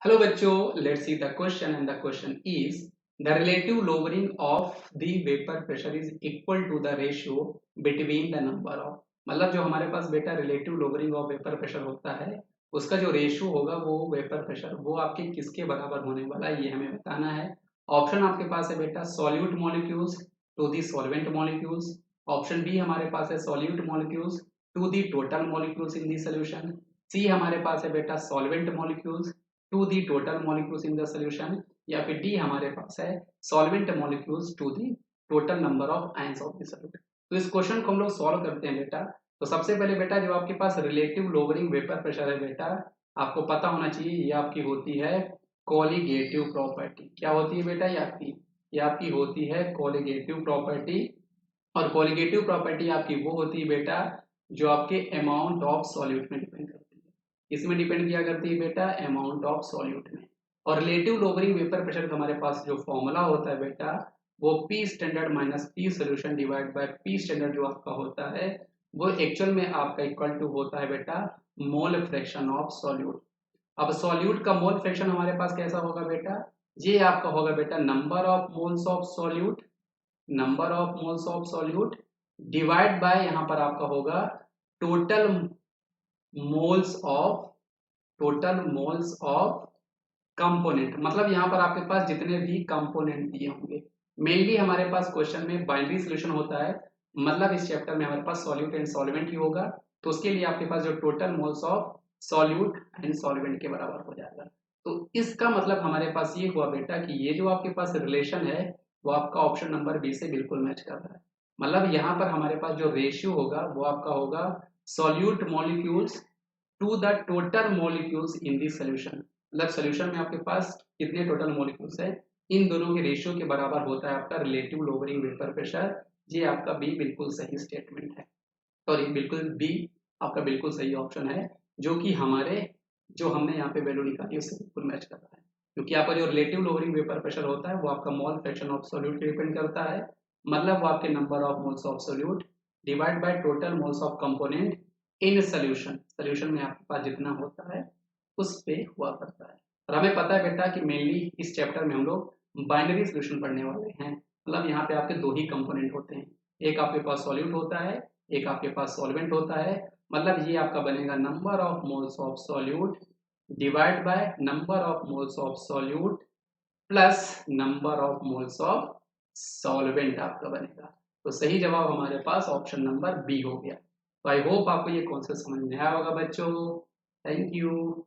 Hello बच्चों, let's see the question and the question is the relative lowering of the vapor pressure is equal to the ratio between the number of मतलब जो हमारे पास बेटा relative lowering of vapour pressure होता है उसका जो ratio होगा वो वेपर प्रेशर वो आपके किसके बराबर होने वाला है ये हमें बताना है। ऑप्शन आपके पास है बेटा solute molecules to the solvent molecules. Option B हमारे पास है solute molecules to the total molecules in the solution. C हमारे पास है बेटा solvent molecules to the total molecules in the solution. या फिर डी हमारे पास है solvent molecules to the total number of ions of the solute. तो इस क्वेश्चन को हम लोग सॉल्व करते हैं बेटा। तो सबसे पहले बेटा जो आपके पास रिलेटिव लोअरिंग वेपर प्रेशर है बेटा आपको पता होना चाहिए ये आपकी होती है कोलिगेटिव प्रॉपर्टी। क्या होती है बेटा ये आपकी होती है कोलिगेटिव प्रॉपर्टी। और कोलिगेटिव प्रॉपर्टी आपकी वो होती है बेटा जो आपके अमाउंट ऑफ सॉल्यूट में डिपेंड करती है। इसमें डिपेंड किया करती है बेटा अमाउंट ऑफ सॉल्यूट में। और रिलेटिव लोअरिंग वेपर प्रेशर का हमारे पास जो फॉर्मूला होता है बेटा वो P standard minus P solution divide by P standard जो आपका होता है वो एक्चुअल में आपका इक्वल टू होता है बेटा मोल फ्रैक्शन ऑफ सॉल्यूट। अब सॉल्यूट का मोल फ्रैक्शन हमारे पास कैसा होगा बेटा ये आपका होगा बेटा number of moles of solute divide by यहाँ पर आपका होगा टोटल मोल्स ऑफ कंपोनेंट। मतलब यहाँ पर आपके पास जितने भी कंपोनेंट दिए होंगे। मेनली हमारे पास क्वेश्चन में बाइनरी सोल्यूशन होता है मतलब इस चैप्टर में हमारे पास सॉल्यूट एंड सॉल्वेंट ही होगा। तो उसके लिए आपके पास जो total moles of solute and solvent के बराबर हो जाएगा। तो इसका मतलब हमारे पास ये हुआ बेटा कि ये जो आपके पास रिलेशन है वो आपका ऑप्शन नंबर बी से बिल्कुल मैच कर रहा है। मतलब यहाँ पर हमारे पास जो रेशियो होगा वो आपका होगा solute molecules to the total molecules in the solution. मतलब सोल्यूशन में आपके पास कितने टोटल मॉलिक्यूल्स है इन दोनों के रेशियो के बराबर होता है आपका रिलेटिव लोअरिंग वेपर प्रेशर। ये आपका बी बिल्कुल सही स्टेटमेंट है। सॉरी बिल्कुल बी आपका बिल्कुल सही ऑप्शन है जो कि हमारे जो हमने यहाँ पे वैल्यू निकाली उससे बिल्कुल मैच कर रहा है। क्योंकि आपका जो रिलेटिव लोअरिंग वेपर प्रेशर होता है वो आपका मोल फ्रैक्शन ऑफ सॉल्यूट पे डिपेंड करता है। मतलब वो आपके number of moles of solute divide by total moles of component in solution में आपके पास जितना होता है उस पे हुआ करता है। और हमें पता है बेटा कि मेनली इस चैप्टर में हम लोग बाइनरी सोल्यूशन पढ़ने वाले हैं। मतलब यहाँ पे आपके दो ही कंपोनेंट होते हैं, एक आपके पास सॉल्यूट होता है एक आपके पास सॉल्वेंट होता है। मतलब ये आपका बनेगा number of moles of solute divide by number of moles of solute plus number of moles of solvent आपका बनेगा। तो सही जवाब हमारे पास ऑप्शन नंबर बी हो गया। तो आई होप आपको ये कॉन्सेप्ट समझ में आया होगा बच्चों। Thank you.